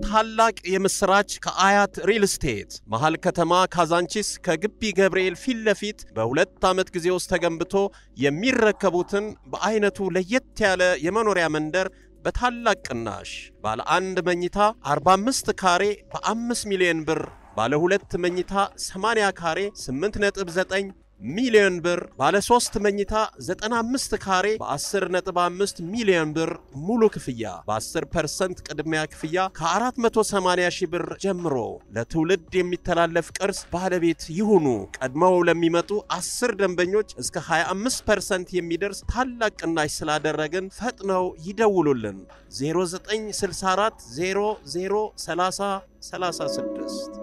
ታላቅ የምስራች ከአያት ሪል ስቴት መሃል ከተማ ካዛንቺስ ከግቢ ገብርኤል ፊት ለፊት በሁለት ዓመት ጊዜ ውስጥ ተገንብቶ የሚረከቡትን በአይነቱ ለየት ያለ የመኖሪያ መንደር በታላቅ ቅናሽ ባለ አንድ መኝታ 45 ካሬ በ5 ሚሊዮን ብር ባለ ሁለት መኝታ 80 ካሬ 8.9 ሚሊዮን ብር ባለ 3 መኝታ 95 ካሬ በ10.5 ሚሊዮን ብር ሙሉ ክፍያ በ10% ቅድሚያ ክፍያ ከ480 ሺህ ብር ጀምሮ ለትውልድ የሚተላለፍ ቅርስ ባለቤት ይሁኑ። ቀድመው ለሚመጡ 10 ደንበኞች እስከ 25% የሚደርስ ታላቅ ቅናሽ ስላደረግን ፈጥነው ይደውሉልን 0964 00 30 36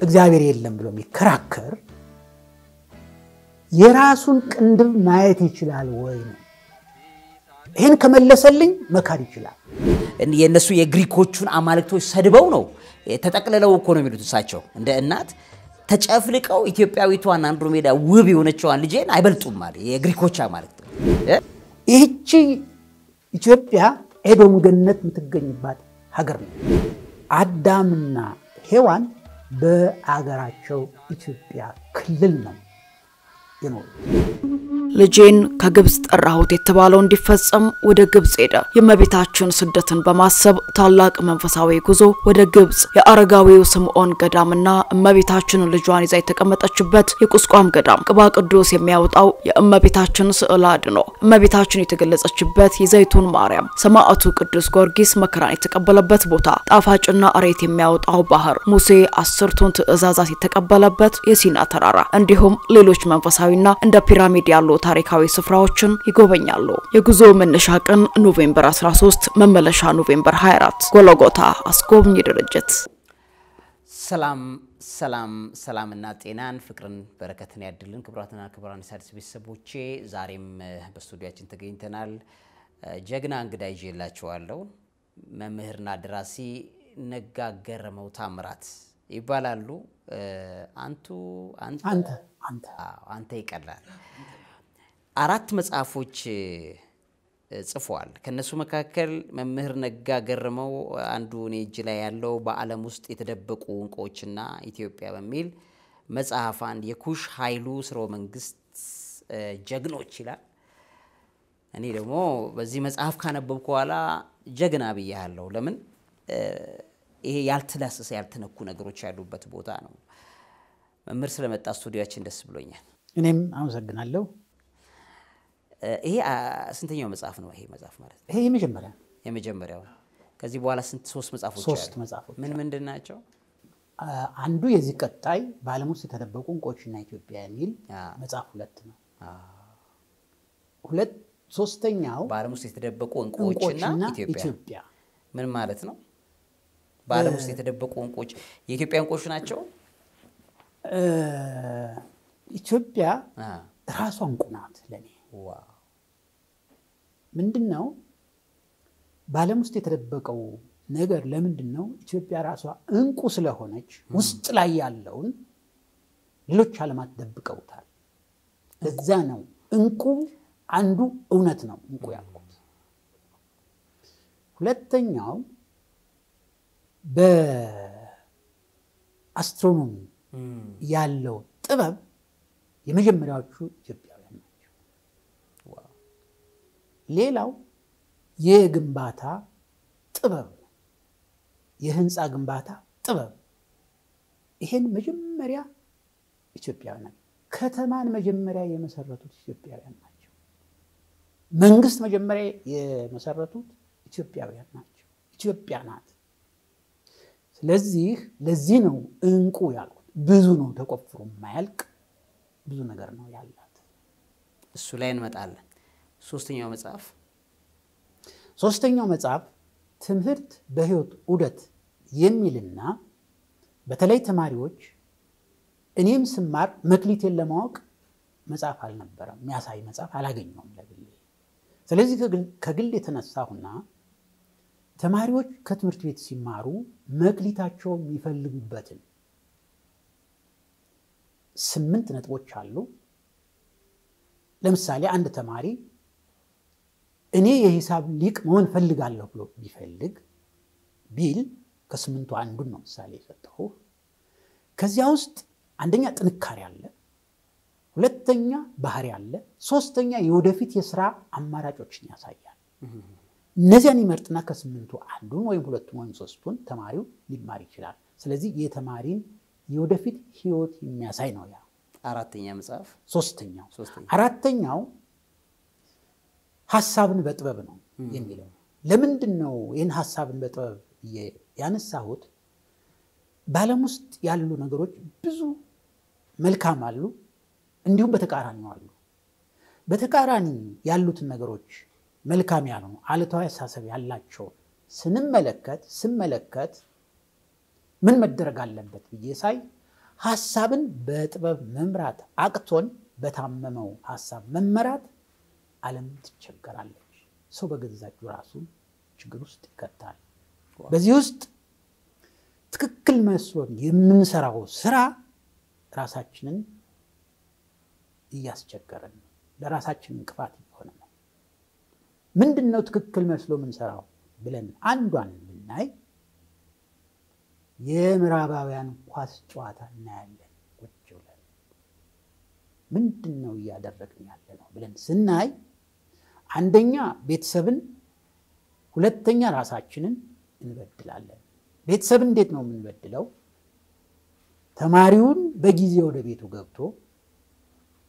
እግዚአብሔር የለም ብሎ የሚከራከር የራሱን ቅንድብ ማየት ይችላል ወይ ነው? ይሄን ከመለሰልኝ መካድ ይችላል። የነሱ የግሪኮቹን አማልክቶች ሰድበው ነው ተጠቅልለው እኮ ነው የሚሉት እሳቸው እንደ እናት ተጨፍልቀው ኢትዮጵያዊቷን አንድሮሜዳ ውብ የሆነችዋን ልጄን አይበልጡም ማለት የግሪኮች አማልክት። ይህቺ ኢትዮጵያ ኤዶም ገነት የምትገኝባት ሀገር ነው። አዳምና ሔዋን በአገራቸው ኢትዮጵያ ክልል ነው የኖሩ። ልጄን ከግብጽ ጠራሁት የተባለው እንዲፈጸም ወደ ግብጽ ሄደ። የእመቤታችን ስደትን በማሰብ ታላቅ መንፈሳዊ ጉዞ ወደ ግብጽ የአረጋዊው ስምዖን ገዳምና እመቤታችን ልጇን ይዛ የተቀመጠችበት የቁስቋም ገዳም ቅባ ቅዱስ የሚያወጣው የእመቤታችን ስዕል አድኖ እመቤታችን የተገለጸችበት የዘይቱን ማርያም ሰማዕቱ ቅዱስ ጊዮርጊስ መከራን የተቀበለበት ቦታ ጣፋጭና አሬት የሚያወጣው ባህር ሙሴ 10ቱን ትእዛዛት የተቀበለበት የሲና ተራራ እንዲሁም ሌሎች መንፈሳዊና እንደ ፒራሚድ ያሉ ታሪካዊ ስፍራዎችን ይጎበኛሉ። የጉዞ መነሻ ቀን ኖቬምበር 13 መመለሻ ኖቬምበር 24 ጎልጎታ አስጎብኝ ድርጅት። ሰላምና ጤናን ፍቅርን በረከትን ያድልን። ክብራትና ክብራን ሣድስ ቤተሰቦቼ ዛሬም በስቱዲዮአችን ተገኝተናል። ጀግና እንግዳ ይዤላችኋለሁ። መምህርና ደራሲ ነጋ ገረመው ታምራት ይባላሉ። አንተ ይቀላል 4 መጽሐፎች ጽፏል። ከነሱ መካከል መምህር ነጋ ገረመው አንዱ እጅ ላይ ያለው በዓለም ውስጥ የተደበቁ እንቆችና ኢትዮጵያ በሚል መጽሐፍ አንድ የኩሽ ኃይሉ ስርወ መንግስት ጀግኖች ይላል። እኔ ደግሞ በዚህ መጽሐፍ ካነበብኩ በኋላ ጀግና ብያለሁ። ለምን ይሄ ያልተላሰሰ ያልተነኩ ነገሮች ያሉበት ቦታ ነው። መምህር ስለመጣ ስቱዲዮአችን ደስ ብሎኛል። እኔም አመሰግናለሁ። ይሄ ስንተኛው መጽሐፍ ነው? ይሄ መጽሐፍ ማለት ይሄ የመጀመሪያው። ከዚህ በኋላ ስንት 3 መጽሐፎች አሉ? 3 መጽሐፎች። ምን ናቸው? አንዱ የዚህ ቀጣይ በዓለም ውስጥ የተደበቁ እንቆችና ኢትዮጵያ የሚል መጽሐፍ 2 ነው። ሶስተኛው በዓለም ውስጥ የተደበቁ እንቆችና ኢትዮጵያ ምን ማለት ነው? በዓለም ውስጥ የተደበቁ እንቆች የኢትዮጵያ እንቆች ናቸው? ኢትዮጵያ ራሷ እንቁ ናት ለኔ። ዋው! ምንድነው በዓለም ውስጥ የተደበቀው ነገር? ለምንድነው ኢትዮጵያ ራሷ እንቁ ስለሆነች ውስጥ ላይ ያለውን ሌሎች ዓለማት ደብቀውታል። ለዛ ነው እንቁ አንዱ እውነት ነው እንቁ ያልኩት። ሁለተኛው በአስትሮኖሚ ያለው ጥበብ የመጀመሪያዎቹ ኢትዮጵያውያን ናቸው። ዋው! ሌላው የግንባታ ጥበብ ነው። የህንፃ ግንባታ ጥበብ ይሄን መጀመሪያ ኢትዮጵያውያን ናቸው። ከተማን መጀመሪያ የመሰረቱት ኢትዮጵያውያን ናቸው። መንግስት መጀመሪያ የመሰረቱት ኢትዮጵያውያን ናቸው። ኢትዮጵያ ናት። ስለዚህ ለዚህ ነው እንቁ ያልኩት። ብዙ ነው ተቆፍሮ የማያልቅ ብዙ ነገር ነው ያላት። እሱ ላይ እንመጣለን። ሶስተኛው መጽሐፍ ትምህርት በህይወት ዑደት የሚልና በተለይ ተማሪዎች እኔም ስማር መክሊቴን ለማወቅ መጽሐፍ አልነበረም፣ የሚያሳይ መጽሐፍ አላገኘሁም ለግሌ። ስለዚህ ከግል የተነሳሁና ተማሪዎች ከትምህርት ቤት ሲማሩ መክሊታቸው የሚፈልጉበትን 8 ነጥቦች አሉ። ለምሳሌ አንድ ተማሪ እኔ የሂሳብ ሊቅ መሆን ፈልጋለሁ ብሎ ቢል ከስምንቱ አንዱን ነው ምሳሌ የሰጠው። ከዚያ ውስጥ አንደኛ ጥንካሬ አለ፣ ሁለተኛ ባህሪ አለ፣ ሶስተኛ የወደፊት የሥራ አማራጮችን ያሳያል። እነዚያን ይመርጥና ከስምንቱ አንዱን ወይም ሁለቱን ወይም ሶስቱን ተማሪው ሊማር ይችላል። ስለዚህ የተማሪን የወደፊት ህይወት የሚያሳይ ነው ያ አራተኛ መጽሐፍ። ሶስተኛው አራተኛው ሐሳብን በጥበብ ነው የሚለው። ለምንድን ነው ይህን ሐሳብን በጥበብ ያነሳሁት? በዓለም ውስጥ ያሉ ነገሮች ብዙ መልካም አሉ፣ እንዲሁም በተቃራኒው አሉ። በተቃራኒ ያሉትን ነገሮች መልካም ያልሆኑ አሉታዊ አስተሳሰብ ያላቸው ስመለከት ምን መደረግ አለበት ብዬ ሳይ ሐሳብን በጥበብ መምራት አቅቶን በታመመው ሐሳብ መመራት ዓለም ትቸገራለች። ሰው በገዛጁ ራሱ ችግር ውስጥ ይከታል። በዚህ ውስጥ ትክክል መስሎን የምንሰራው ስራ ራሳችንን እያስቸገረን ነው፣ ለራሳችን እንቅፋት እየሆነ ነው። ምንድነው ትክክል መስሎ የምንሰራው ብለን አንዷን ብናይ የምዕራባውያን ኳስ ጨዋታ እናያለን። ቁጭ ብለን ምንድነው እያደረግን ያለነው ብለን ስናይ አንደኛ ቤተሰብን፣ ሁለተኛ ራሳችንን እንበድላለን። ቤተሰብ እንዴት ነው የምንበድለው? ተማሪውን በጊዜ ወደ ቤቱ ገብቶ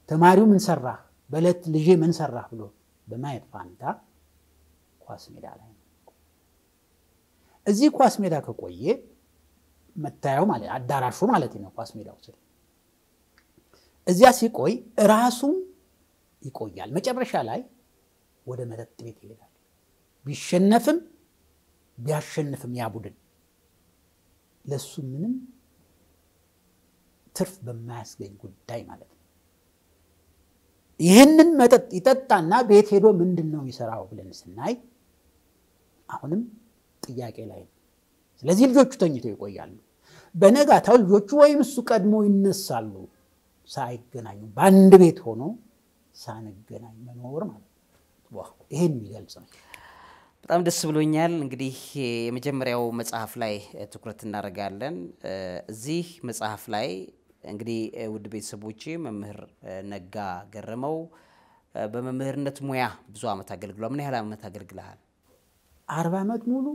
ተማሪው ምን ሰራህ በለት ልጄ ምን ሰራህ ብሎ በማየት ፋንታ ኳስ ሜዳ ላይ ነው። እዚህ ኳስ ሜዳ ከቆየ መታየው ማለት አዳራሹ ማለት ነው ኳስ ሜዳው ስለ እዚያ ሲቆይ ራሱም ይቆያል። መጨረሻ ላይ ወደ መጠጥ ቤት ይሄዳል። ቢሸነፍም ቢያሸንፍም ያ ቡድን ለሱ ምንም ትርፍ በማያስገኝ ጉዳይ ማለት ነው። ይህንን መጠጥ ይጠጣና ቤት ሄዶ ምንድነው የሚሰራው ብለን ስናይ አሁንም ጥያቄ ላይ ነው። ስለዚህ ልጆቹ ተኝተው ይቆያሉ። በነጋታው ልጆቹ ወይም እሱ ቀድሞ ይነሳሉ። ሳይገናኙ በአንድ ቤት ሆኖ ሳንገናኝ መኖር ማለት ነው። ዋው ይሄን የሚገልጽ ነው። በጣም ደስ ብሎኛል። እንግዲህ የመጀመሪያው መጽሐፍ ላይ ትኩረት እናደርጋለን። እዚህ መጽሐፍ ላይ እንግዲህ ውድ ቤተሰቦቼ መምህር ነጋ ገረመው በመምህርነት ሙያ ብዙ ዓመት አገልግሏል። ምን ያህል ዓመት አገልግለሃል? 40 ዓመት ሙሉ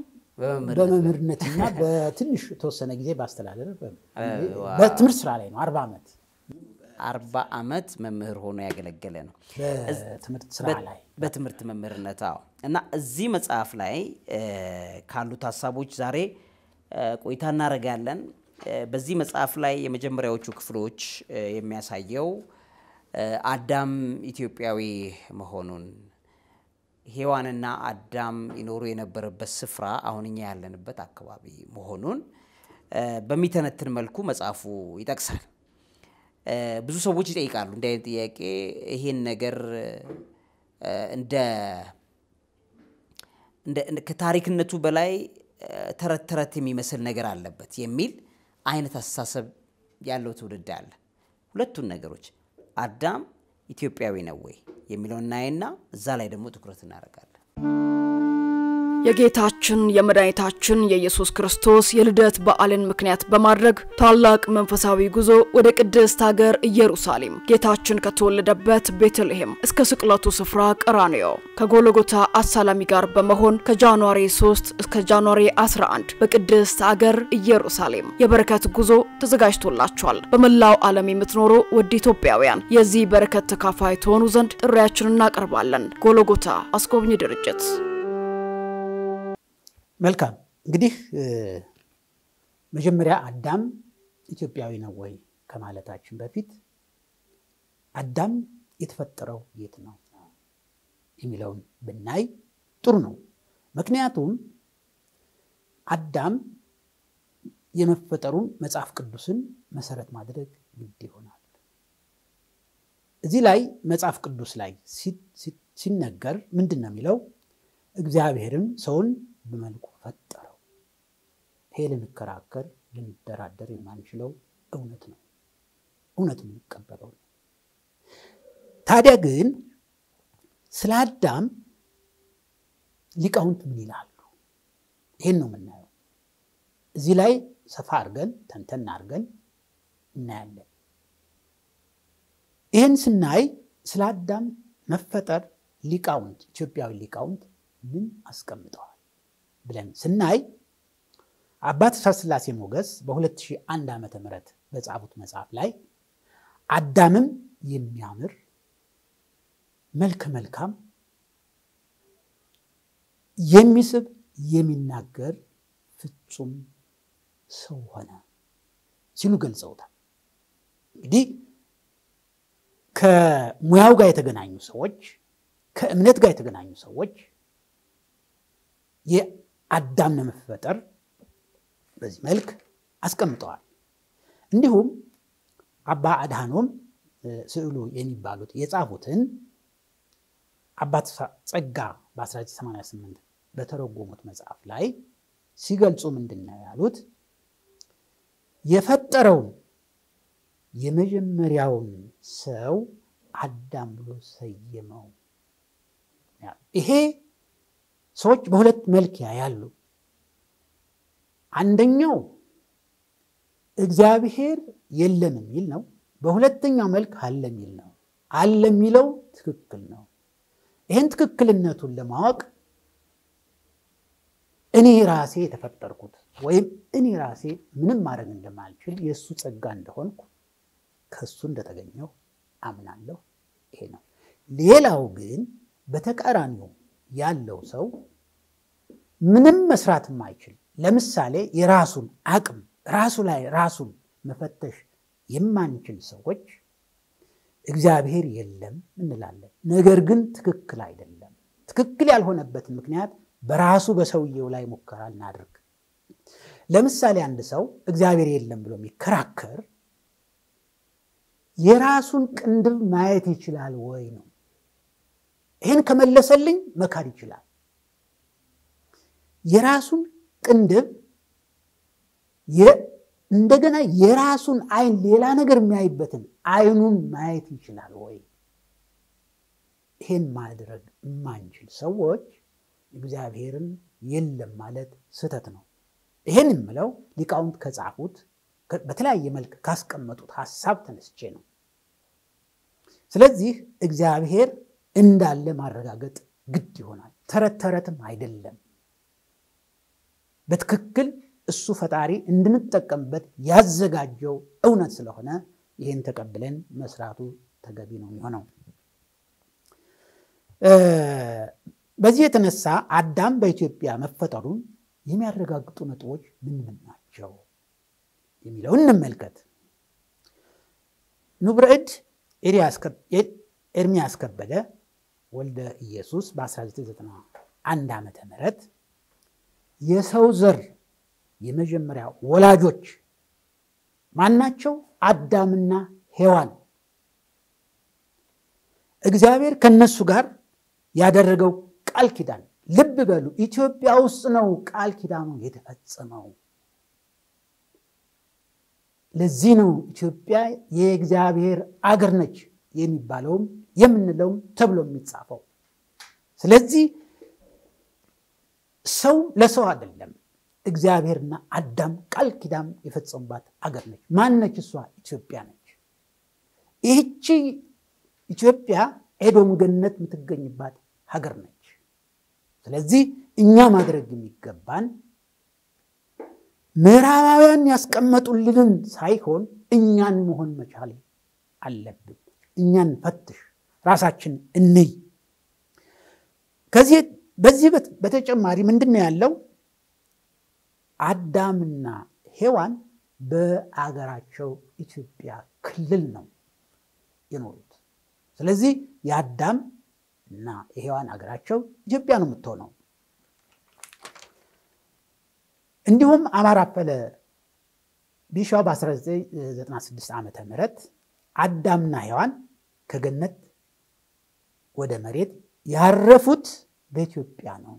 በመምህርነትና በትንሽ ተወሰነ ጊዜ ባስተላለፍ በትምህርት ስራ ላይ ነው። 40 ዓመት 40 ዓመት መምህር ሆኖ ያገለገለ ነው በትምህርት ስራ ላይ በትምህርት መምህርነት። እና እዚህ መጽሐፍ ላይ ካሉት ሐሳቦች ዛሬ ቆይታ እናደርጋለን። በዚህ መጽሐፍ ላይ የመጀመሪያዎቹ ክፍሎች የሚያሳየው አዳም ኢትዮጵያዊ መሆኑን፣ ሔዋንና አዳም ይኖሩ የነበረበት ስፍራ አሁን እኛ ያለንበት አካባቢ መሆኑን በሚተነትን መልኩ መጽሐፉ ይጠቅሳል። ብዙ ሰዎች ይጠይቃሉ እንደ አይነት ጥያቄ ይሄን ነገር እንደ ከታሪክነቱ በላይ ተረት የሚመስል ነገር አለበት የሚል አይነት አስተሳሰብ ያለው ትውልድ አለ። ሁለቱን ነገሮች አዳም ኢትዮጵያዊ ነው ወይ የሚለውን እናይና እዛ ላይ ደግሞ ትኩረት እናደርጋለን። የጌታችን የመድኃኒታችን የኢየሱስ ክርስቶስ የልደት በዓልን ምክንያት በማድረግ ታላቅ መንፈሳዊ ጉዞ ወደ ቅድስት ሀገር ኢየሩሳሌም ጌታችን ከተወለደበት ቤተልሔም እስከ ስቅለቱ ስፍራ ቀራንዮ ከጎልጎታ አሳላሚ ጋር በመሆን ከጃንዋሪ 3 እስከ ጃንዋሪ 11 በቅድስት ሀገር ኢየሩሳሌም የበረከት ጉዞ ተዘጋጅቶላችኋል። በመላው ዓለም የምትኖሩ ውድ ኢትዮጵያውያን የዚህ በረከት ተካፋይ ትሆኑ ዘንድ ጥሪያችንን እናቀርባለን። ጎልጎታ አስጎብኚ ድርጅት። መልካም እንግዲህ መጀመሪያ አዳም ኢትዮጵያዊ ነው ወይ ከማለታችን በፊት አዳም የተፈጠረው የት ነው የሚለውን ብናይ ጥሩ ነው። ምክንያቱም አዳም የመፈጠሩን መጽሐፍ ቅዱስን መሰረት ማድረግ ግድ ይሆናል። እዚህ ላይ መጽሐፍ ቅዱስ ላይ ሲነገር ምንድነው የሚለው? እግዚአብሔርም ሰውን በመልኩ ፈጠረው። ይሄ ልንከራከር ልንደራደር የማንችለው እውነት ነው። እውነት የምንቀበለው ነው። ታዲያ ግን ስለ አዳም ሊቃውንት ምን ይላሉ? ይሄን ነው የምናየው። እዚህ ላይ ሰፋ አድርገን ተንተን አድርገን እናያለን። ይህን ስናይ ስለ አዳም መፈጠር ሊቃውንት ኢትዮጵያዊ ሊቃውንት ምን አስቀምጠዋል ብለን ስናይ አባ ተስፋ ሥላሴ ሞገስ በ2001 ዓመተ ምህረት በጻፉት መጽሐፍ ላይ አዳምም የሚያምር መልከ መልካም የሚስብ የሚናገር ፍጹም ሰው ሆነ ሲሉ ገልጸውታል። እንግዲህ ከሙያው ጋር የተገናኙ ሰዎች ከእምነት ጋር የተገናኙ ሰዎች የአዳም መፈጠር በዚህ መልክ አስቀምጠዋል። እንዲሁም አባ አድሃኖም ስዕሉ የሚባሉት የጻፉትን አባ ጸጋ በ1988 በተረጎሙት መጽሐፍ ላይ ሲገልጹ ምንድነው ያሉት? የፈጠረው የመጀመሪያውን ሰው አዳም ብሎ ሰየመው። ይሄ ሰዎች በሁለት መልክ ያያሉ። አንደኛው እግዚአብሔር የለም የሚል ነው። በሁለተኛው መልክ አለ የሚል ነው። አለ የሚለው ትክክል ነው። ይሄን ትክክልነቱን ለማወቅ እኔ ራሴ የተፈጠርኩት ወይም እኔ ራሴ ምንም ማድረግ እንደማልችል የሱ ጸጋ እንደሆንኩ ከሱ እንደተገኘው አምናለሁ። ይሄ ነው። ሌላው ግን በተቃራኒው ያለው ሰው ምንም መስራት የማይችል ለምሳሌ የራሱን አቅም ራሱ ላይ ራሱን መፈተሽ የማንችል ሰዎች እግዚአብሔር የለም እንላለን። ነገር ግን ትክክል አይደለም። ትክክል ያልሆነበት ምክንያት በራሱ በሰውየው ላይ ሙከራ እናድርግ። ለምሳሌ አንድ ሰው እግዚአብሔር የለም ብሎ የሚከራከር የራሱን ቅንድብ ማየት ይችላል ወይ ነው። ይሄን ከመለሰልኝ መካድ ይችላል። የራሱን ቅንድብ እንደገና የራሱን አይን ሌላ ነገር የሚያይበትን አይኑን ማየት ይችላል ወይ? ይሄን ማድረግ የማንችል ሰዎች እግዚአብሔርን የለም ማለት ስህተት ነው። ይሄን የምለው ሊቃውንት ከጻፉት በተለያየ መልክ ካስቀመጡት ሐሳብ ተነስቼ ነው። ስለዚህ እግዚአብሔር እንዳለ ማረጋገጥ ግድ ይሆናል። ተረት ተረትም አይደለም። በትክክል እሱ ፈጣሪ እንድንጠቀምበት ያዘጋጀው እውነት ስለሆነ ይሄን ተቀብለን መስራቱ ተገቢ ነው የሚሆነው። በዚህ የተነሳ አዳም በኢትዮጵያ መፈጠሩን የሚያረጋግጡ ነጥቦች ምን ናቸው የሚለውን እንመልከት። ንቡረ-እድ ኤርምያስ ከበደ ወልደ ኢየሱስ በ1991 ዓመተ ምህረት የሰው ዘር የመጀመሪያ ወላጆች ማናቸው? አዳምና ሔዋን። እግዚአብሔር ከነሱ ጋር ያደረገው ቃል ኪዳን ልብ በሉ፣ ኢትዮጵያ ውስጥ ነው ቃል ኪዳኑ የተፈጸመው። ለዚህ ነው ኢትዮጵያ የእግዚአብሔር አገር ነች የሚባለውም የምንለውም ተብሎ የሚጻፈው። ስለዚህ ሰው ለሰው አይደለም፣ እግዚአብሔርና አዳም ቃል ኪዳን የፈጸሙባት አገር ነች። ማን ነች እሷ? ኢትዮጵያ ነች። ይህቺ ኢትዮጵያ ኤዶም ገነት የምትገኝባት ሀገር ነች። ስለዚህ እኛ ማድረግ የሚገባን ምዕራባውያን ያስቀመጡልንን ሳይሆን እኛን መሆን መቻል አለብን። እኛን ፈትሽ፣ ራሳችን እንይ። በዚህ በተጨማሪ ምንድነው ያለው? አዳምና ሔዋን በአገራቸው ኢትዮጵያ ክልል ነው የኖሩት። ስለዚህ የአዳም እና የሔዋን አገራቸው ኢትዮጵያ ነው የምትሆነው። እንዲሁም አማራ ፈለ ቢሻው በ1996 ዓመተ ምህረት አዳምና ሔዋን ከገነት ወደ መሬት ያረፉት በኢትዮጵያ ነው።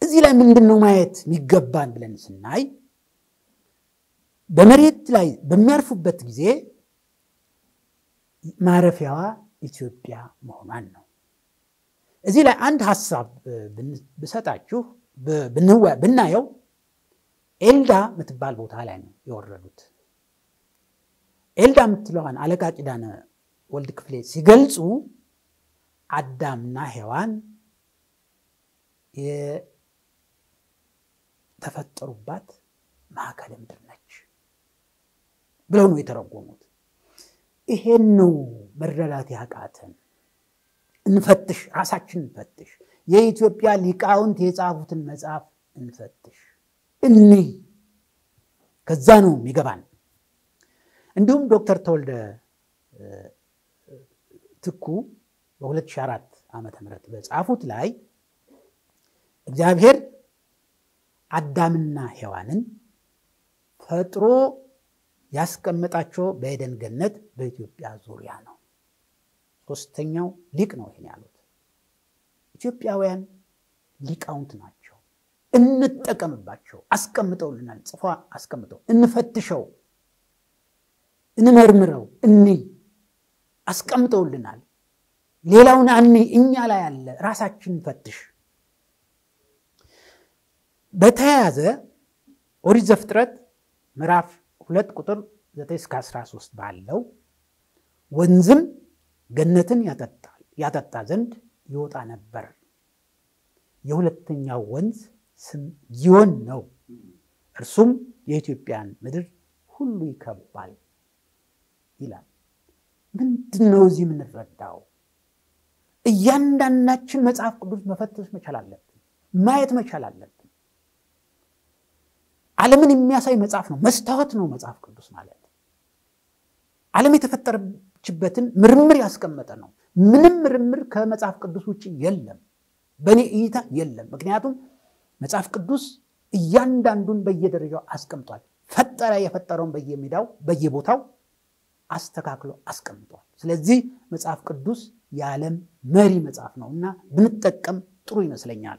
እዚህ ላይ ምንድነው ማየት የሚገባን ብለን ስናይ በመሬት ላይ በሚያርፉበት ጊዜ ማረፊያዋ ኢትዮጵያ መሆኗን ነው። እዚህ ላይ አንድ ሐሳብ ብሰጣችሁ ብናየው ኤልዳ የምትባል ቦታ ላይ ነው የወረዱት። ኤልዳ የምትለዋን አለቃ ኪዳነ ወልድ ክፍሌ ሲገልጹ አዳምና ሔዋን የተፈጠሩባት ማዕከለ ምድር ነች ብለው ነው የተረጎሙት። ይሄን ነው መረዳት ያቃተን። እንፈትሽ፣ ራሳችንን እንፈትሽ። የኢትዮጵያ ሊቃውንት የጻፉትን መጽሐፍ እንፈትሽ፣ እንይ። ከዛ ነው የሚገባን። እንዲሁም ዶክተር ተወልደ ትኩ በ2004 ዓመተ ምህረት በጻፉት ላይ እግዚአብሔር አዳምና ሔዋንን ፈጥሮ ያስቀመጣቸው በኤደን ገነት በኢትዮጵያ ዙሪያ ነው። ሶስተኛው ሊቅ ነው ይሄን ያሉት። ኢትዮጵያውያን ሊቃውንት ናቸው። እንጠቀምባቸው። አስቀምጠውልናል፣ ጽፏ አስቀምጠው። እንፈትሸው፣ እንመርምረው፣ እንይ። አስቀምጠውልናል። ሌላውን አንይ፣ እኛ ላይ ያለ ራሳችንን ፈትሽ። በተያያዘ ኦሪት ዘፍጥረት ምዕራፍ 2 ቁጥር 9 እስከ 13 ባለው ወንዝም ገነትን ያጠጣ ዘንድ ይወጣ ነበር፣ የሁለተኛው ወንዝ ስም ጊዮን ነው፣ እርሱም የኢትዮጵያን ምድር ሁሉ ይከባል ይላል። ምንድነው እዚህ የምንረዳው? እያንዳንዳችን መጽሐፍ ቅዱስ መፈተሽ መቻል አለብን፣ ማየት መቻል አለብን። ዓለምን የሚያሳይ መጽሐፍ ነው፣ መስታወት ነው መጽሐፍ ቅዱስ ማለት። ዓለም የተፈጠረችበትን ምርምር ያስቀመጠ ነው። ምንም ምርምር ከመጽሐፍ ቅዱስ ውጪ የለም፣ በእኔ እይታ የለም። ምክንያቱም መጽሐፍ ቅዱስ እያንዳንዱን በየደረጃው አስቀምጧል። ፈጠረ፣ የፈጠረውን በየሜዳው በየቦታው አስተካክሎ አስቀምጧል። ስለዚህ መጽሐፍ ቅዱስ የዓለም መሪ መጽሐፍ ነውና ብንጠቀም ጥሩ ይመስለኛል።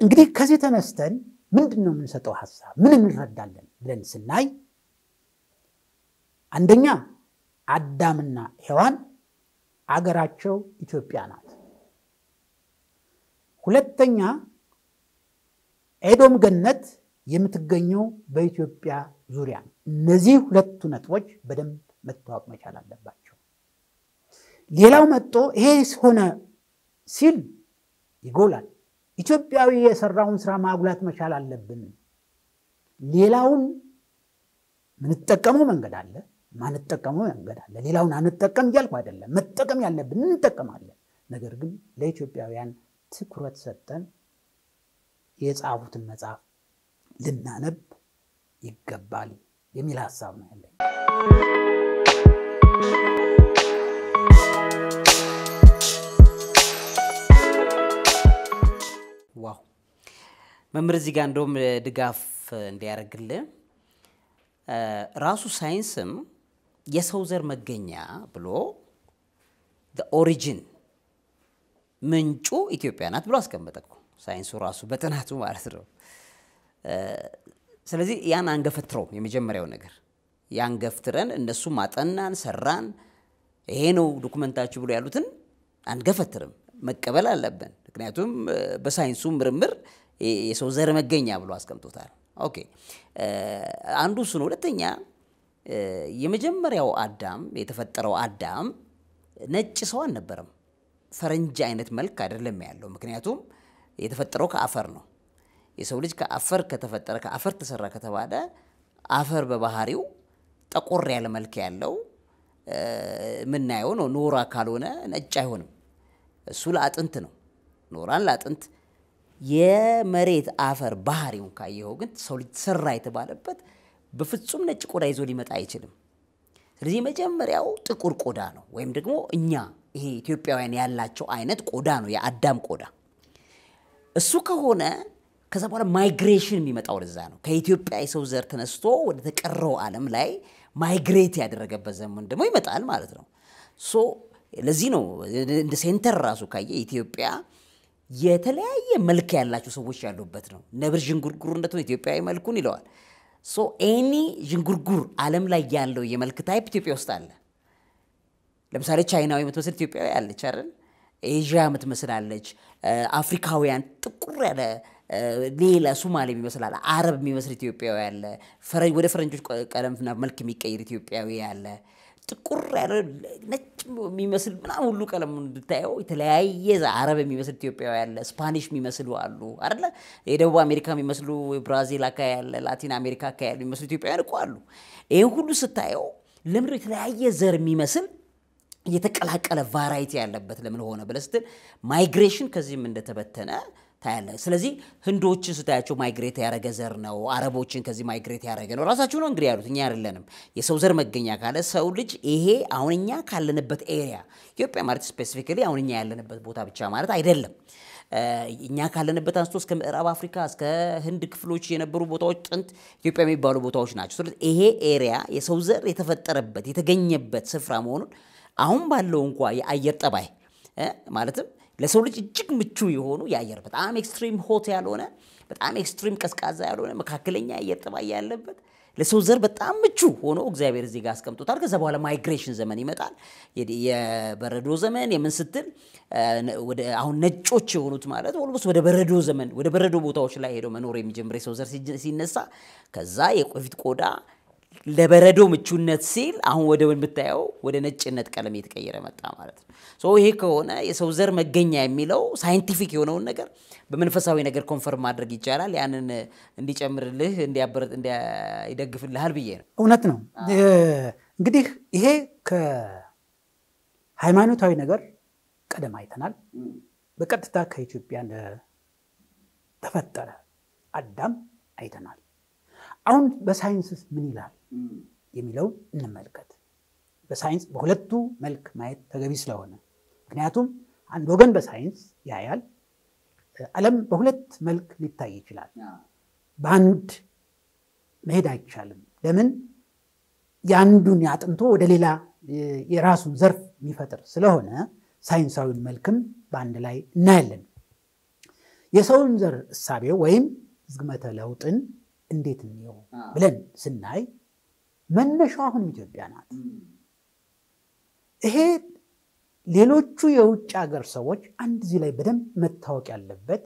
እንግዲህ ከዚህ ተነስተን ምንድነው የምንሰጠው ሐሳብ? ምን እንረዳለን ብለን ስናይ አንደኛ አዳምና ሔዋን አገራቸው ኢትዮጵያ ናት። ሁለተኛ ኤዶም ገነት የምትገኘው በኢትዮጵያ ዙሪያ ነው። እነዚህ ሁለቱ ነጥቦች በደንብ መታወቅ መቻል አለባቸው። ሌላው መጥቶ ይሄ ሆነ ሲል ይጎላል። ኢትዮጵያዊ የሰራውን ስራ ማጉላት መቻል አለብን። ሌላውን ምንጠቀመው መንገድ አለ፣ ማንጠቀመው መንገድ አለ። ሌላውን አንጠቀም እያልኩ አይደለም፣ መጠቀም ያለብን እንጠቀማለን። ነገር ግን ለኢትዮጵያውያን ትኩረት ሰጠን የጻፉትን መጽሐፍ ልናነብ ይገባል የሚል ሐሳብ ነው ያለኝ። ዋው መምህር እዚህ ጋር እንደውም ድጋፍ እንዲያደርግልን ራሱ ሳይንስም የሰው ዘር መገኛ ብሎ the origin ምንጩ ኢትዮጵያ ናት ብሎ አስቀመጠው ሳይንሱ ራሱ በጥናቱ ማለት ነው። ስለዚህ ያን አንገፈትረው የመጀመሪያው ነገር ያን ገፍትረን እነሱ ማጠናን ሰራን ይሄ ነው ዶክመንታችሁ ብሎ ያሉትን አንገፈትርም መቀበል አለብን። ምክንያቱም በሳይንሱ ምርምር የሰው ዘር መገኛ ብሎ አስቀምጦታል። ኦኬ አንዱ እሱ ነው። ሁለተኛ የመጀመሪያው አዳም የተፈጠረው አዳም ነጭ ሰው አልነበረም፣ ፈረንጅ አይነት መልክ አይደለም ያለው። ምክንያቱም የተፈጠረው ከአፈር ነው። የሰው ልጅ ከአፈር ከተፈጠረ ከአፈር ተሰራ ከተባለ አፈር በባህሪው ጠቆር ያለ መልክ ያለው ምናየው ነው። ኖራ ካልሆነ ነጭ አይሆንም። እሱ ለአጥንት ነው። ኖራን ለአጥንት የመሬት አፈር ባህሪውን ካየው ግን ሰው ልጅ ሰራ የተባለበት በፍጹም ነጭ ቆዳ ይዞ ሊመጣ አይችልም። ስለዚህ መጀመሪያው ጥቁር ቆዳ ነው ወይም ደግሞ እኛ ይሄ ኢትዮጵያውያን ያላቸው አይነት ቆዳ ነው የአዳም ቆዳ። እሱ ከሆነ ከዛ በኋላ ማይግሬሽን የሚመጣው ለዛ ነው። ከኢትዮጵያ የሰው ዘር ተነስቶ ወደ ተቀረው ዓለም ላይ ማይግሬት ያደረገበት ዘመን ደግሞ ይመጣል ማለት ነው። ሶ ለዚህ ነው እንደ ሴንተር ራሱ ካየ ኢትዮጵያ የተለያየ መልክ ያላቸው ሰዎች ያሉበት ነው። ነብር ዥንጉርጉር እንደተው ኢትዮጵያዊ መልኩን ይለዋል። ሶ ኤኒ ዥንጉርጉር ዓለም ላይ ያለው የመልክ ታይፕ ኢትዮጵያ ውስጥ አለ። ለምሳሌ ቻይናዊ የምትመስል ኢትዮጵያዊ አለች አይደል? ኤዥያ የምትመስል አለች። አፍሪካውያን ጥቁር ያለ ሌላ ሶማሌ ይመስላል አረብ የሚመስል ኢትዮጵያዊ ያለ ወደ ፈረንጆች ቀለምና መልክ የሚቀይር ኢትዮጵያዊ ያለ ጥቁር ያለ ነጭ የሚመስል ምናምን ሁሉ ቀለም እንድታየው የተለያየ አረብ የሚመስል ኢትዮጵያዊ ያለ ስፓኒሽ የሚመስሉ አሉ አይደለ የደቡብ አሜሪካ የሚመስሉ ብራዚል አካባቢ ያለ ላቲን አሜሪካ አካባቢ ያሉ የሚመስሉ ኢትዮጵያውያን እኮ አሉ ይሄን ሁሉ ስታየው ለምን የተለያየ ዘር የሚመስል የተቀላቀለ ቫራይቲ ያለበት ለምን ሆነ ብለስትል ማይግሬሽን ከዚህም እንደተበተነ ታያለ ስለዚህ ህንዶችን ስታያቸው ማይግሬት ያረገ ዘር ነው አረቦችን ከዚህ ማይግሬት ያረገ ነው ራሳቸው ነው እንግዲህ ያሉት እኛ አይደለንም የሰው ዘር መገኛ ካለ ሰው ልጅ ይሄ አሁንኛ ካለንበት ኤሪያ ኢትዮጵያ ማለት ስፔሲፊካሊ አሁንኛ ያለንበት ቦታ ብቻ ማለት አይደለም እኛ ካለንበት አንስቶ እስከ ምዕራብ አፍሪካ እስከ ህንድ ክፍሎች የነበሩ ቦታዎች ጥንት ኢትዮጵያ የሚባሉ ቦታዎች ናቸው ስለዚህ ይሄ ኤሪያ የሰው ዘር የተፈጠረበት የተገኘበት ስፍራ መሆኑን አሁን ባለው እንኳን የአየር ጠባይ ማለትም ለሰው ልጅ እጅግ ምቹ የሆኑ የአየር በጣም ኤክስትሪም ሆት ያልሆነ በጣም ኤክስትሪም ቀዝቃዛ ያልሆነ መካከለኛ የአየር ጠባይ ያለበት ለሰው ዘር በጣም ምቹ ሆኖ እግዚአብሔር እዚህ ጋር አስቀምጦታል ከዛ በኋላ ማይግሬሽን ዘመን ይመጣል የበረዶ ዘመን የምን ስትል ወደ አሁን ነጮች የሆኑት ማለት ኦልሞስት ወደ በረዶ ዘመን ወደ በረዶ ቦታዎች ላይ ሄዶ መኖር የሚጀምር የሰው ዘር ሲነሳ ከዛ የቆፊት ቆዳ ለበረዶ ምቹነት ሲል አሁን ወደ ወንብታየው ወደ ነጭነት ቀለም የተቀየረ መጣ ማለት ነው ሶ ይሄ ከሆነ የሰው ዘር መገኛ የሚለው ሳይንቲፊክ የሆነውን ነገር በመንፈሳዊ ነገር ኮንፈርም ማድረግ ይቻላል ያንን እንዲጨምርልህ እንዲያይደግፍልሃል ብዬ ነው እውነት ነው እንግዲህ ይሄ ከሃይማኖታዊ ነገር ቀደም አይተናል በቀጥታ ከኢትዮጵያ ተፈጠረ አዳም አይተናል አሁን በሳይንስ ምን ይላል የሚለው እንመልከት በሳይንስ በሁለቱ መልክ ማየት ተገቢ ስለሆነ ምክንያቱም አንድ ወገን በሳይንስ ያያል ዓለም በሁለት መልክ ሊታይ ይችላል በአንድ መሄድ አይቻልም ለምን ያንዱን ያጥንቶ ወደ ሌላ የራሱን ዘርፍ የሚፈጥር ስለሆነ ሳይንሳዊ መልክም በአንድ ላይ እናያለን የሰውን ዘር እሳቤው ወይም ዝግመተ ለውጥን እንዴት ነው ብለን ስናይ መነሻው አሁን ኢትዮጵያ ናት ይሄ ሌሎቹ የውጭ ሀገር ሰዎች አንድ እዚህ ላይ በደንብ መታወቅ ያለበት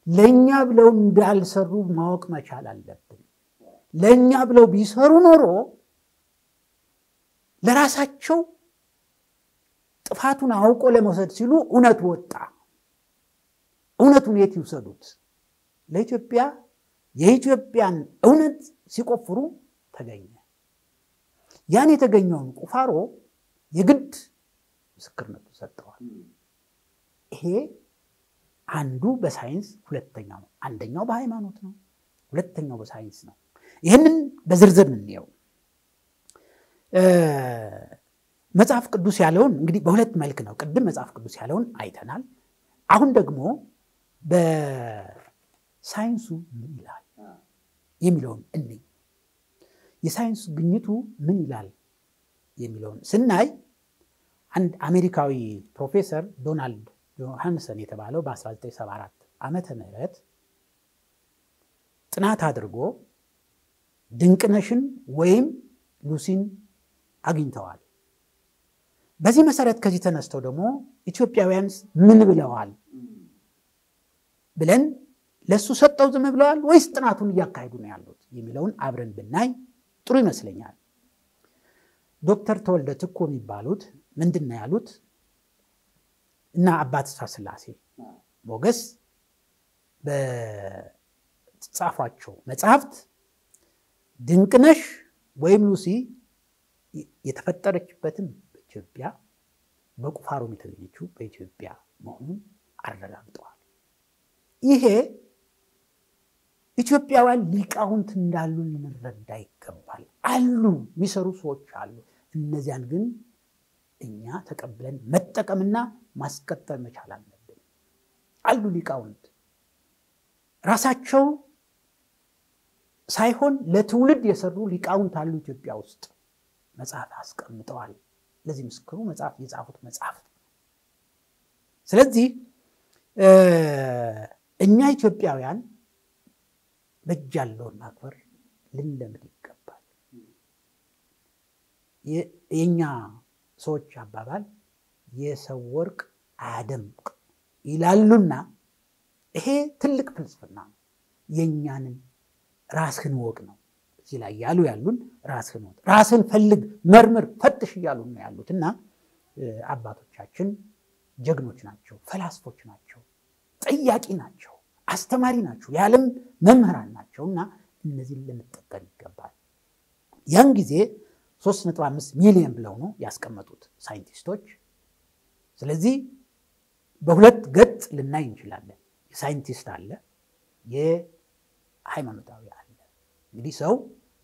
ለኛ ብለው እንዳልሰሩ ማወቅ መቻል አለብን ለኛ ብለው ቢሰሩ ኖሮ ለራሳቸው ጥፋቱን አውቆ ለመውሰድ ሲሉ እውነት ወጣ እውነቱን የት ይወሰዱት ለኢትዮጵያ የኢትዮጵያን እውነት ሲቆፍሩ ተገኘ ያን የተገኘውን ቁፋሮ የግድ ምስክርነቱ ሰጠዋል ይሄ አንዱ በሳይንስ ሁለተኛው አንደኛው በሃይማኖት ነው ሁለተኛው በሳይንስ ነው ይሄንን በዝርዝር እንየው መጽሐፍ ቅዱስ ያለውን እንግዲህ በሁለት መልክ ነው ቅድም መጽሐፍ ቅዱስ ያለውን አይተናል አሁን ደግሞ በሳይንሱ ምን ይላል የሚለውን እንይ የሳይንስ ግኝቱ ምን ይላል የሚለውን ስናይ አንድ አሜሪካዊ ፕሮፌሰር ዶናልድ ጆሃንሰን የተባለው በ1974 ዓመተ ምህረት ጥናት አድርጎ ድንቅነሽን ወይም ሉሲን አግኝተዋል በዚህ መሰረት ከዚህ ተነስተው ደግሞ ኢትዮጵያውያን ምን ብለዋል ብለን ለሱ ሰጠው ዝም ብለዋል ወይስ ጥናቱን ያካሂዱ ነው ያሉት የሚለውን አብረን ብናይ ጥሩ ይመስለኛል ዶክተር ተወልደ ትኮ የሚባሉት ምንድነው ያሉት እና አባት ስላሴ ሞገስ በጻፏቸው መጽሐፍት ድንቅነሽ ወይም ሉሲ የተፈጠረችበትን በኢትዮጵያ በቁፋሮ የተገኘችው በኢትዮጵያ መሆኑን አረጋግጠዋል ይሄ ኢትዮጵያውያን ሊቃውንት እንዳሉ ልንረዳ ይገባል አሉ የሚሰሩ ሰዎች አሉ እነዚያን ግን እኛ ተቀብለን መጠቀምና ማስቀጠል መቻል አለብን አሉ ሊቃውንት ራሳቸው ሳይሆን ለትውልድ የሰሩ ሊቃውንት አሉ ኢትዮጵያ ውስጥ መጽሐፍ አስቀምጠዋል ለዚህ ምስክሩ መጽሐፍ የጻፉት መጽሐፍ ስለዚህ እኛ ኢትዮጵያውያን በጃለውን ማክበር ልንለምድ ይገባል የኛ ሰዎች አባባል የሰው ወርቅ አያደምቅ ይላሉና ይሄ ትልቅ ፍልስፍና ነው። የኛንን ራስህን ወቅ ነው እዚህ ላይ ያሉን ራስህን ወቅ፣ ራስህን ፈልግ፣ መርምር፣ ፈትሽ እያሉ ነው ያሉትና አባቶቻችን ጀግኖች ናቸው፣ ፈላስፎች ናቸው፣ ጠያቂ ናቸው፣ አስተማሪ ናቸው፣ የዓለም መምህራን ናቸውና እነዚህን ልንጠቀም ይገባል። ያን ጊዜ 3.5 ሚሊዮን ብለው ነው ያስቀመጡት ሳይንቲስቶች። ስለዚህ በሁለት ገጽ ልናይ እንችላለን። የሳይንቲስት አለ፣ የሃይማኖታዊ አለ። እንግዲህ ሰው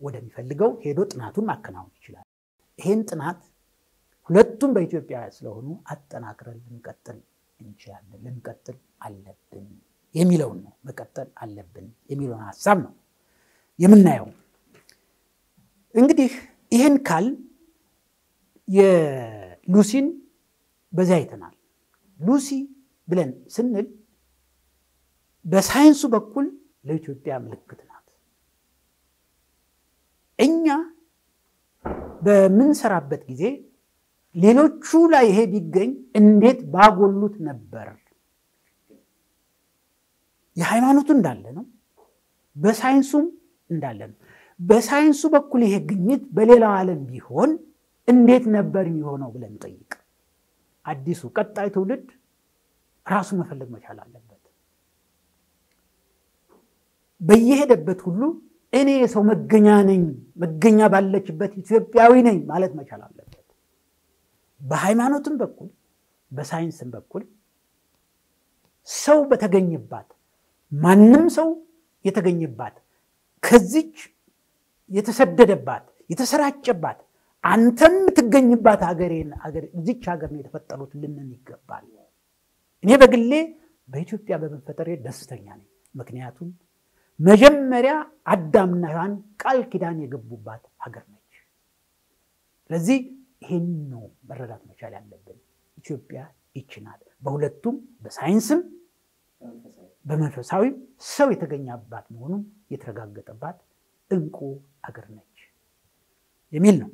ወደሚፈልገው ሄዶ ጥናቱን ማከናወን ይችላል። ይሄን ጥናት ሁለቱም በኢትዮጵያ ስለሆኑ አጠናክረን ልንቀጥል እንችላለን፣ ልንቀጥል አለብን የሚለውን ነው። መቀጠል አለብን የሚለውን ሐሳብ ነው የምናየው። እንግዲህ ይሄን ካል የሉሲን በዛ አይተናል። ሉሲ ብለን ስንል በሳይንሱ በኩል ለኢትዮጵያ ምልክት ናት። እኛ በምንሰራበት ጊዜ ሌሎቹ ላይ ይሄ ቢገኝ እንዴት ባጎሉት ነበር። የሃይማኖቱ እንዳለ ነው፣ በሳይንሱም እንዳለ ነው። በሳይንሱ በኩል ይሄ ግኝት በሌላው ዓለም ቢሆን እንዴት ነበር የሚሆነው ብለን ጠይቅ። አዲሱ ቀጣይ ትውልድ ራሱ መፈለግ መቻል አለበት። በየሄደበት ሁሉ እኔ የሰው መገኛ ነኝ፣ መገኛ ባለችበት ኢትዮጵያዊ ነኝ ማለት መቻል አለበት። በሃይማኖትም በኩል በሳይንስም በኩል ሰው በተገኘባት፣ ማንም ሰው የተገኘባት፣ ከዚች የተሰደደባት የተሰራጨባት አንተም ትገኝባት ሀገር እዚች ሀገር ነው የተፈጠሩት ልንን ይገባል። እኔ በግሌ በኢትዮጵያ በመፈጠሬ ደስተኛ ነኝ። ምክንያቱም መጀመሪያ አዳምና ሔዋን ቃል ኪዳን የገቡባት ሀገር ነች። ስለዚህ ይሄን ነው መረዳት መቻል ያለብን። ኢትዮጵያ ይህች ናት። በሁለቱም በሳይንስም በመንፈሳዊም ሰው የተገኘባት መሆኑን የተረጋገጠባት እንቁ ሀገር ነች የሚል ነው።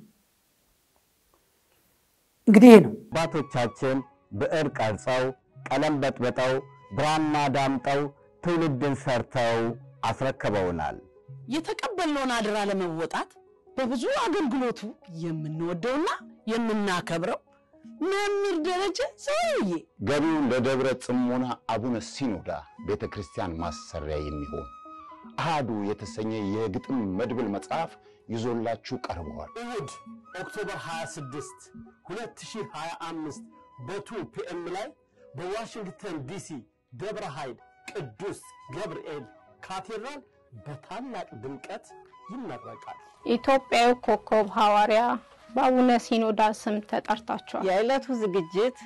እንግዲህ ይሄ ነው አባቶቻችን ብዕር ቀርጸው ቀለም በጥብጠው ብራና ዳምጠው ትውልድን ሰርተው አስረክበውናል። የተቀበልነውን አደራ ለመወጣት በብዙ አገልግሎቱ የምንወደውና የምናከብረው መምህር ደረጀ ዘውዬ ገቢውን ለደብረ ጽሞና አቡነ ሲኖዳ ቤተክርስቲያን ማሰሪያ የሚሆን አሃዱ የተሰኘ የግጥም መድብል መጽሐፍ ይዞላችሁ ቀርበዋል። እሁድ ኦክቶበር 26 2025 በ2 ፒኤም ላይ በዋሽንግተን ዲሲ ደብረ ኃይል ቅዱስ ገብርኤል ካቴድራል በታላቅ ድምቀት ይመረቃል። ኢትዮጵያው ኮከብ ሐዋርያ በአቡነ ሲኖዳ ስም ተጠርታችኋል። የዕለቱ ዝግጅት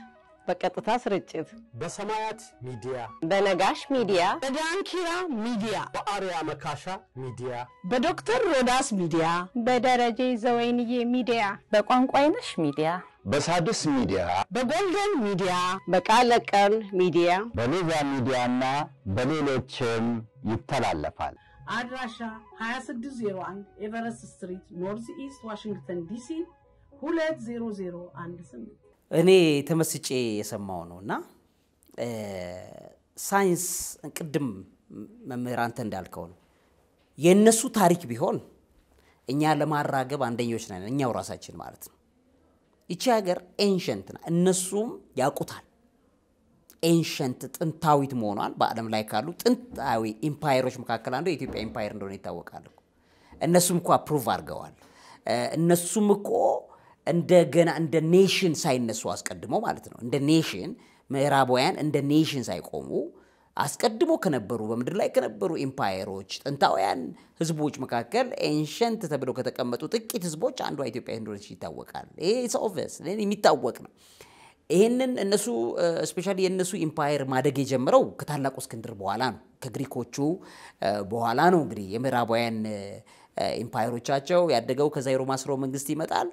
በቀጥታ ስርጭት በሰማያት ሚዲያ፣ በነጋሽ ሚዲያ፣ በዳንኪራ ሚዲያ፣ በአርያ መካሻ ሚዲያ፣ በዶክተር ሮዳስ ሚዲያ፣ በደረጀ ዘወይንዬ ሚዲያ፣ በቋንቋይነሽ ሚዲያ፣ በሳድስ ሚዲያ፣ በጎልደን ሚዲያ፣ በቃለቀል ሚዲያ፣ በሌዛ ሚዲያና በሌሎችም ይተላለፋል። አድራሻ 2601 ኤቨረስት ስትሪት ኖርዝ ኢስት ዋሽንግተን ዲሲ 20018። እኔ ተመስጬ የሰማው ነውና ሳይንስ ቅድም መምህር አንተ እንዳልከው ነው። የነሱ ታሪክ ቢሆን እኛ ለማራገብ አንደኞች ነን፣ እኛው ራሳችን ማለት ነው። ይቺ ሀገር ኤንሸንት ና እነሱም ያውቁታል። ኤንሸንት ጥንታዊት መሆኗን በአለም ላይ ካሉ ጥንታዊ ኢምፓየሮች መካከል አንዱ የኢትዮጵያ ኢምፓየር እንደሆነ ይታወቃል። እነሱም እኮ አፕሩቭ አድርገዋል። እነሱም እኮ እንደገና እንደ ኔሽን ሳይነሱ አስቀድሞ ማለት ነው እንደ ኔሽን ምዕራባውያን እንደ ኔሽን ሳይቆሙ አስቀድሞ ከነበሩ በመድር ላይ ከነበሩ ኢምፓየሮች ጥንታውያን ህዝቦች መካከል ኤንሸንት ተብለው ከተቀመጡ ጥቂት ህዝቦች አንዱ ኢትዮጵያ እንደሆነች ይታወቃል። ይሄ ኦብቪየስ የሚታወቅ ነው። ይሄንን እነሱ ስፔሻሊ የነሱ ኢምፓየር ማደግ የጀመረው ከታላቁ እስክንድር በኋላ ነው። ከግሪኮቹ በኋላ ነው እንግዲህ የምዕራባውያን ኢምፓየሮቻቸው ያደገው። ከዛ የሮማ ስርወ መንግስት ይመጣል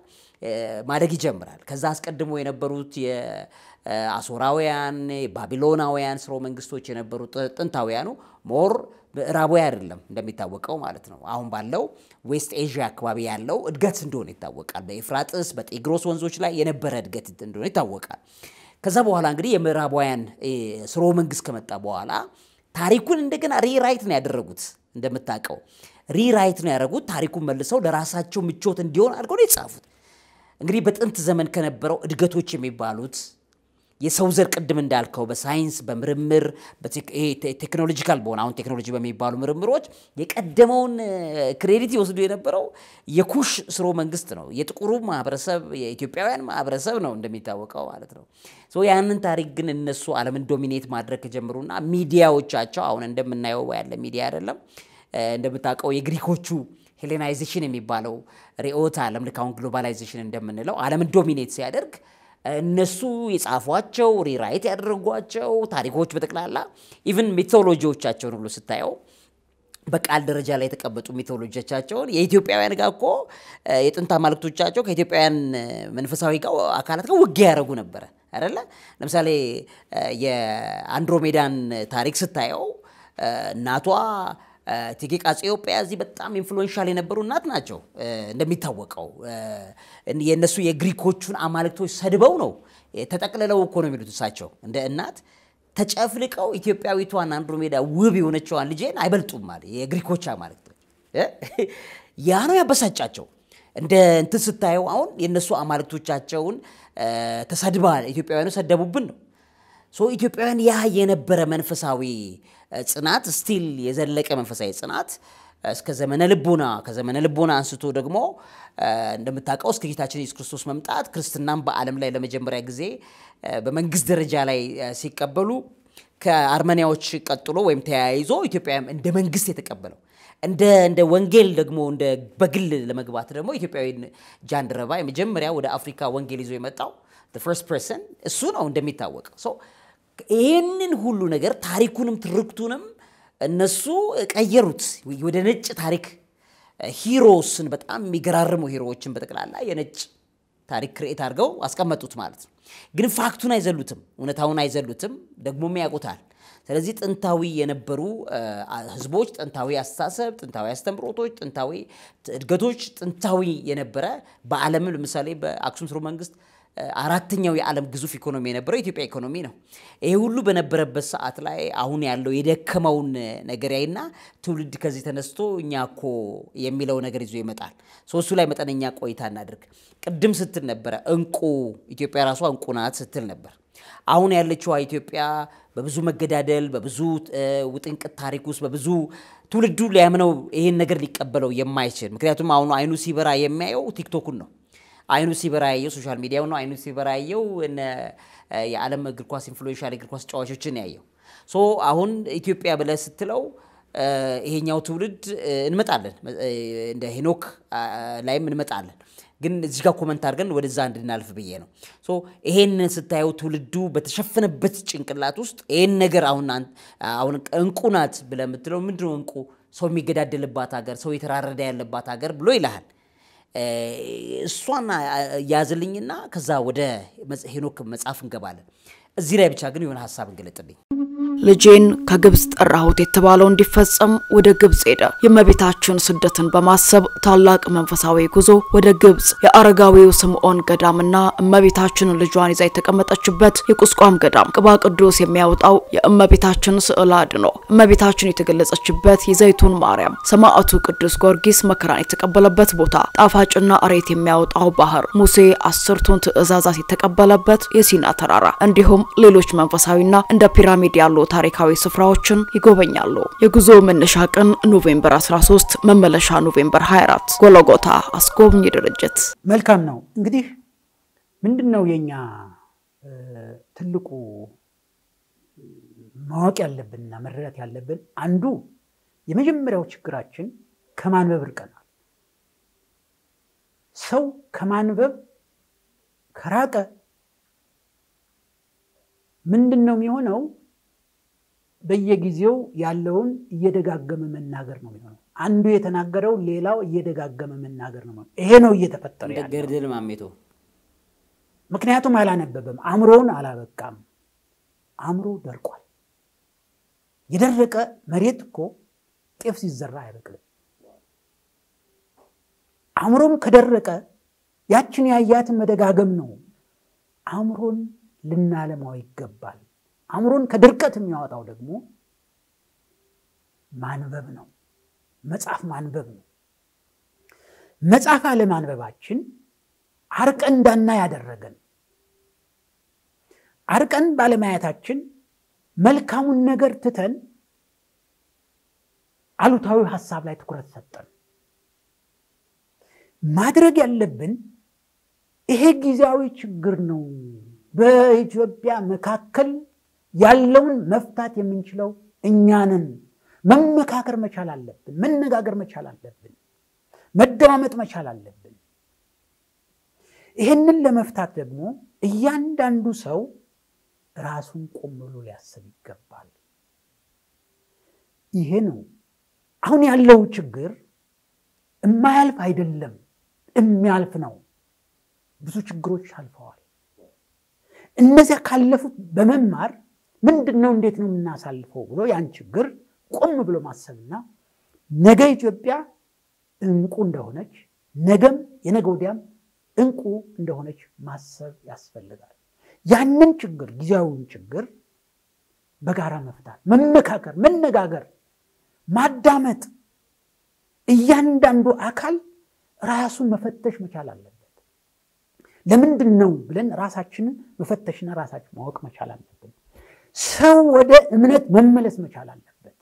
ማደግ ይጀምራል። ከዛ አስቀድሞ የነበሩት የአሶራውያን ባቢሎናውያን ስርወ መንግስቶች የነበሩት ጥንታውያኑ ሞር ምዕራባዊ አይደለም እንደሚታወቀው ማለት ነው። አሁን ባለው ዌስት ኤዥያ አካባቢ ያለው እድገት እንደሆነ ይታወቃል። በኤፍራጥስ በጤግሮስ ወንዞች ላይ የነበረ እድገት እንደሆነ ይታወቃል። ከዛ በኋላ እንግዲህ የምዕራባውያን ስርወ መንግስት ከመጣ በኋላ ታሪኩን እንደገና ሪራይት ነው ያደረጉት እንደምታውቀው ሪራይት ነው ያደረጉት ታሪኩን መልሰው ለራሳቸው ምቾት እንዲሆን አድርገው ነው የጻፉት እንግዲህ በጥንት ዘመን ከነበረው እድገቶች የሚባሉት የሰው ዘር ቅድም እንዳልከው በሳይንስ በምርምር በቴክኖሎጂካል በሆነ አሁን ቴክኖሎጂ በሚባሉ ምርምሮች የቀደመውን ክሬዲት ይወስዱ የነበረው የኩሽ ስሮ መንግስት ነው የጥቁሩ ማህበረሰብ የኢትዮጵያውያን ማህበረሰብ ነው እንደሚታወቀው ማለት ነው ሶ ያንን ታሪክ ግን እነሱ ዓለምን ዶሚኔት ማድረግ ከጀመሩና ሚዲያዎቻቸው አሁን እንደምናየው ያለ ሚዲያ አይደለም እንደምታውቀው የግሪኮቹ ሄሌናይዜሽን የሚባለው ሪኦታ ዓለም ልካውን ግሎባላይዜሽን እንደምንለው ዓለምን ዶሚኔት ሲያደርግ እነሱ የጻፏቸው ሪራይት ያደረጓቸው ታሪኮች በተክላላ ኢቭን ሚቶሎጂዎቻቸውን ሁሉ ስታየው በቃል ደረጃ ላይ የተቀመጡ ሚቶሎጂዎቻቸውን የኢትዮጵያውያን ጋር እኮ የጥንት አማልክቶቻቸው ከኢትዮጵያውያን መንፈሳዊ ጋር አካላት ጋር ውጊያ ያደርጉ ነበር አይደለ ለምሳሌ የአንድሮሜዳን ታሪክ ስታየው እናቷ ቲቂቃጽ ኢትዮጵያ እዚህ በጣም ኢንፍሉዌንሻል የነበሩ እናት ናቸው እንደሚታወቀው የነሱ የግሪኮቹን አማልክቶች ሰድበው ነው ተጠቅልለው እኮ ነው የሚሉት እሳቸው እንደ እናት ተጨፍልቀው ኢትዮጵያዊቷን አንድሮሜዳ ውብ የሆነችዋን ልጄን አይበልጡም ማለት የግሪኮች አማልክቶች ያ ነው ያበሳጫቸው እንደ እንት ስታየው አሁን የነሱ አማልክቶቻቸውን ተሰድባል ኢትዮጵያውያኑ ሰደቡብን ነው ሶ ኢትዮጵያውያን ያ የነበረ መንፈሳዊ ጽናት ስቲል የዘለቀ መንፈሳዊ ጽናት እስከ ዘመነ ልቦና አንስቶ ደግሞ እንደምታውቀው እስከ ጌታችን ኢየሱስ ክርስቶስ መምጣት ክርስትናን በዓለም ላይ ለመጀመሪያ ጊዜ በመንግስት ደረጃ ላይ ሲቀበሉ ከአርመኒያዎች ቀጥሎ ወይም ተያይዞ ኢትዮጵያም እንደ መንግስት የተቀበለው እንደ ወንጌል ደግሞ እንደ በግል ለመግባት ደግሞ ኢትዮጵያዊ ጃንደረባ የመጀመሪያ ወደ አፍሪካ ወንጌል ይዞ የመጣው the first person እሱ ነው እንደሚታወቅ ሶ ይሄንን ሁሉ ነገር ታሪኩንም ትርክቱንም እነሱ ቀየሩት ወደ ነጭ ታሪክ ሂሮስን በጣም የሚገራርሙ ሂሮዎችን በተቀላላ የነጭ ታሪክ ክሬት አድርገው አስቀመጡት ማለት ነው ግን ፋክቱን አይዘሉትም እውነታውን አይዘሉትም ደግሞም ያውቁታል ስለዚህ ጥንታዊ የነበሩ ህዝቦች ጥንታዊ አስተሳሰብ ጥንታዊ አስተምሮቶች ጥንታዊ እድገቶች ጥንታዊ የነበረ በዓለም ለምሳሌ በአክሱም ስርወ መንግስት አራተኛው የዓለም ግዙፍ ኢኮኖሚ የነበረው ኢትዮጵያ ኢኮኖሚ ነው ይሄ ሁሉ በነበረበት ሰዓት ላይ አሁን ያለው የደከመውን ነገር ያይና ትውልድ ከዚህ ተነስቶ እኛኮ የሚለው ነገር ይዞ ይመጣል ሶስቱ ላይ መጠነኛ ቆይታ እናድርግ ቅድም ስትል ነበር እንቁ ኢትዮጵያ ራሷ እንቁ ናት ስትል ነበር አሁን ያለችው ኢትዮጵያ በብዙ መገዳደል በብዙ ውጥንቅጥ ታሪክ ውስጥ በብዙ ትውልዱ ሊያምነው ይሄን ነገር ሊቀበለው የማይችል ምክንያቱም አሁን አይኑ ሲበራ የሚያየው ቲክቶክን ነው አይኑ ሲበራየው ሶሻል ሚዲያው ነው አይኑ ሲበራየው እነ የዓለም እግር ኳስ ኢንፍሉዌንሻል እግር ኳስ ጫዋቾችን ያየው ሶ አሁን ኢትዮጵያ ብለ ስትለው ይሄኛው ትውልድ እንመጣለን እንደ ሄኖክ ላይም እንመጣለን ግን እዚህ ጋር ኮሜንት አድርገን ወደዛ እንድናልፍ ብዬ ነው ሶ ይሄን ስታየው ትውልዱ በተሸፈነበት ጭንቅላት ውስጥ ይሄን ነገር አሁን እንቁናት ብለ የምትለው ምንድነው እንቁ ሰው የሚገዳደልባት ሀገር ሰው የተራረደ ያለባት ሀገር ብሎ ይላል እሷና ያዝልኝና ከዛ ወደ ሄኖክ መጽሐፍ እንገባለን እዚህ ላይ ብቻ ግን የሆነ ሐሳብ እንገለጥልኝ ልጄን ከግብጽ ጠራሁት የተባለው እንዲፈጸም ወደ ግብጽ ሄደ የእመቤታችን ስደትን በማሰብ ታላቅ መንፈሳዊ ጉዞ ወደ ግብጽ የአረጋዊው ስምዖን ገዳምና እመቤታችን ልጇን ይዛ የተቀመጠችበት የቁስቋም ገዳም ቅባ ቅዱስ የሚያወጣው የእመቤታችን ስዕል አድኖ እመቤታችን የተገለጸችበት የዘይቱን ማርያም ሰማዕቱ ቅዱስ ጊዮርጊስ መከራን የተቀበለበት ቦታ ጣፋጭና አሬት የሚያወጣው ባህር ሙሴ 10ቱን ትእዛዛት የተቀበለበት የሲና ተራራ እንዲሁም ሌሎች መንፈሳዊና እንደ ፒራሚድ ያሉ ታሪካዊ ስፍራዎችን ይጎበኛሉ የጉዞ መነሻ ቀን ኖቬምበር 13 መመለሻ ኖቬምበር 24 ጎልጎታ አስጎብኝ ድርጅት መልካም ነው እንግዲህ ምንድነው የኛ ትልቁ ማወቅ ያለብንና መረዳት ያለብን አንዱ የመጀመሪያው ችግራችን ከማንበብ ርቀናል ሰው ከማንበብ ከራቀ ምንድነው የሚሆነው በየጊዜው ያለውን እየደጋገመ መናገር ነው የሚሆነው አንዱ የተናገረው ሌላው እየደጋገመ መናገር ነው ይሄ ነው እየተፈጠረ ያለው ገርደል ማሜቶ ምክንያቱም አላነበበም አምሮን አላበቃም አምሮ ደርቋል የደረቀ መሬት እኮ ጤፍ ሲዘራ አይበቅልም አምሮም ከደረቀ ያችን ያያትን መደጋገም ነው አምሮን ልናለማው ይገባል አምሮን ከድርቀት የሚያወጣው ደግሞ ማንበብ ነው። መጽሐፍ ማንበብ ነው። መጽሐፍ አለማንበባችን አርቀን እንዳናይ ያደረገን፣ አርቀን ባለማየታችን መልካሙን ነገር ትተን አሉታዊ ሐሳብ ላይ ትኩረት ሰጠን። ማድረግ ያለብን ይሄ ጊዜያዊ ችግር ነው። በኢትዮጵያ መካከል ያለውን መፍታት የምንችለው እኛንን። መመካከር መቻል አለብን። መነጋገር መቻል አለብን። መደማመጥ መቻል አለብን። ይሄንን ለመፍታት ደግሞ እያንዳንዱ ሰው ራሱን ቆም ብሎ ሊያስብ ይገባል። ይሄ ነው አሁን ያለው ችግር። የማያልፍ አይደለም፣ የሚያልፍ ነው። ብዙ ችግሮች አልፈዋል። እነዚያ ካለፉት በመማር ምንድነው እንዴት ነው የምናሳልፈው ብሎ ያን ችግር ቆም ብሎ ማሰብና ነገ ኢትዮጵያ እንቁ እንደሆነች ነገም የነገ ወዲያም እንቁ እንደሆነች ማሰብ ያስፈልጋል። ያንን ችግር ጊዜያዊውን ችግር በጋራ መፍታት፣ መመካከር፣ መነጋገር፣ ማዳመጥ። እያንዳንዱ አካል ራሱን መፈተሽ መቻል አለበት። ለምንድን ነው ብለን ራሳችንን መፈተሽና ራሳችን ማወቅ መቻል አለብን። ሰው ወደ እምነት መመለስ መቻል አለበት።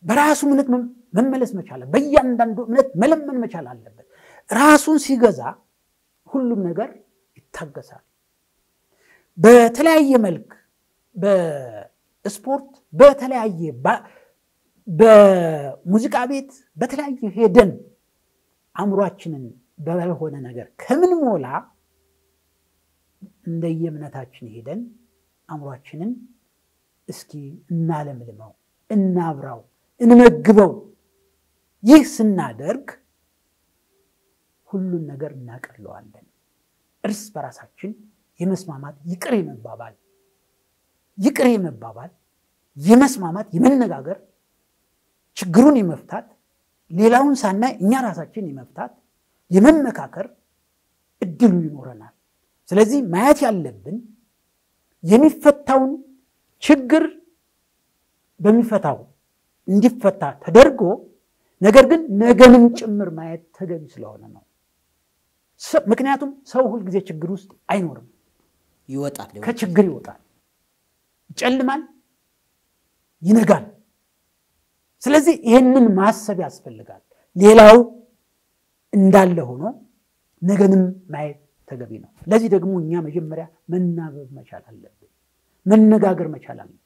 በራሱ እምነት መመለስ መቻል፣ በእያንዳንዱ እምነት መለመን መቻል አለበት። ራሱን ሲገዛ ሁሉም ነገር ይታገሳል። በተለያየ መልክ በስፖርት በተለያየ በሙዚቃ ቤት በተለያየ ሄደን አእምሯችንን ባልሆነ ነገር ከምን ሞላ እንደየእምነታችን ሄደን አእምሯችንን እስኪ እናለምልመው፣ እናብራው፣ እንመግበው። ይህ ስናደርግ ሁሉን ነገር እናቀለዋለን። እርስ በራሳችን የመስማማት ይቅር የመባባል የመስማማት የመነጋገር ችግሩን የመፍታት ሌላውን ሳናይ እኛ ራሳችን የመፍታት የመመካከር እድሉ ይኖረናል። ስለዚህ ማየት ያለብን የሚፈታውን ችግር በሚፈታው እንዲፈታ ተደርጎ ነገር ግን ነገንም ጭምር ማየት ተገቢ ስለሆነ ነው። ምክንያቱም ሰው ሁሉ ጊዜ ችግር ውስጥ አይኖርም። ይወጣል፣ ከችግር ይወጣል፣ ይጨልማል፣ ይነጋል። ስለዚህ ይሄንን ማሰብ ያስፈልጋል። ሌላው እንዳለ ሆኖ ነገንም ማየት ተገቢ ነው። ለዚህ ደግሞ እኛ መጀመሪያ መናበብ መቻል አለብን፣ መነጋገር መቻል አለብን።